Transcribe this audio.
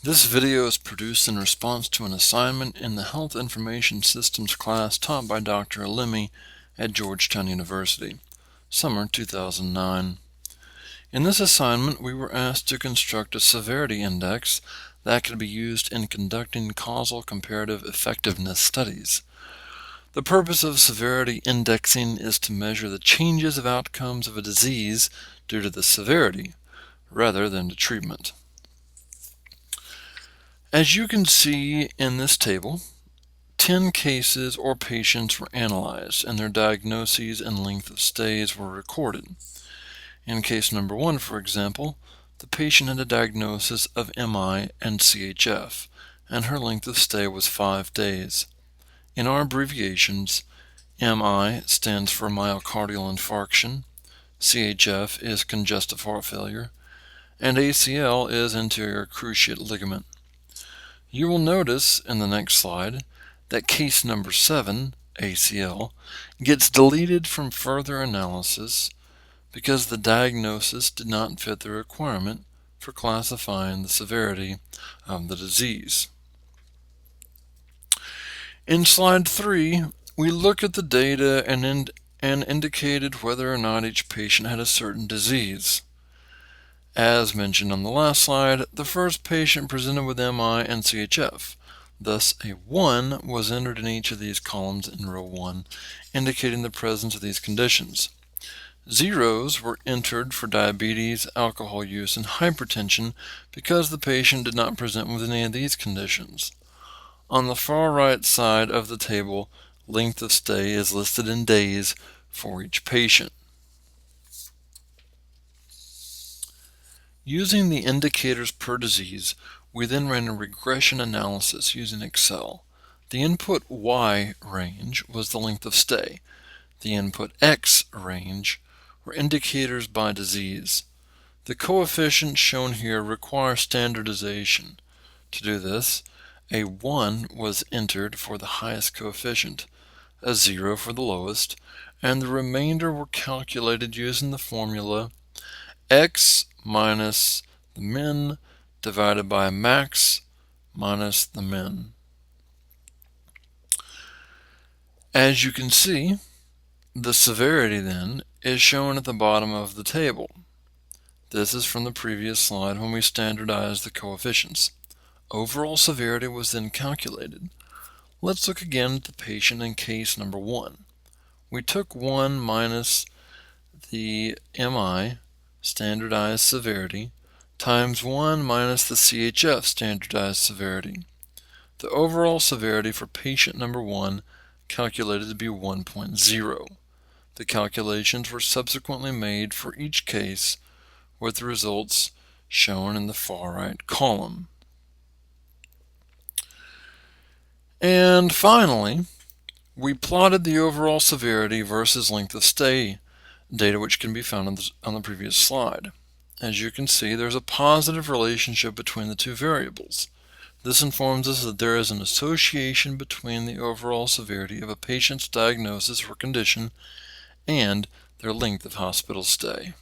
This video is produced in response to an assignment in the Health Information Systems class taught by Dr. Alimi at Georgetown University, summer 2009. In this assignment, we were asked to construct a severity index that could be used in conducting causal comparative effectiveness studies. The purpose of severity indexing is to measure the changes of outcomes of a disease due to the severity, rather than to treatment. As you can see in this table, 10 cases or patients were analyzed and their diagnoses and length of stays were recorded. In case number 1, for example, the patient had a diagnosis of MI and CHF, and her length of stay was 5 days. In our abbreviations, MI stands for myocardial infarction, CHF is congestive heart failure, and ACL is anterior cruciate ligament. You will notice in the next slide that case number 7, ACL, gets deleted from further analysis because the diagnosis did not fit the requirement for classifying the severity of the disease. In slide 3, we look at the data and indicated whether or not each patient had a certain disease. As mentioned on the last slide, the first patient presented with MI and CHF. Thus, a 1 was entered in each of these columns in row 1, indicating the presence of these conditions. Zeros were entered for diabetes, alcohol use, and hypertension because the patient did not present with any of these conditions. On the far right side of the table, length of stay is listed in days for each patient. Using the indicators per disease, we then ran a regression analysis using Excel. The input Y range was the length of stay. The input X range were indicators by disease. The coefficients shown here require standardization. To do this, a 1 was entered for the highest coefficient, a 0 for the lowest, and the remainder were calculated using the formula X minus the min divided by max minus the min. As you can see, the severity then is shown at the bottom of the table. This is from the previous slide when we standardized the coefficients. Overall severity was then calculated. Let's look again at the patient in case number 1. We took 1 minus the MI, standardized severity, times 1 minus the CHF, standardized severity. The overall severity for patient number 1 calculated to be 1.0. The calculations were subsequently made for each case with the results shown in the far right column. And finally, we plotted the overall severity versus length of stay data, which can be found on the previous slide. As you can see, there's a positive relationship between the two variables. This informs us that there is an association between the overall severity of a patient's diagnosis or condition and their length of hospital stay.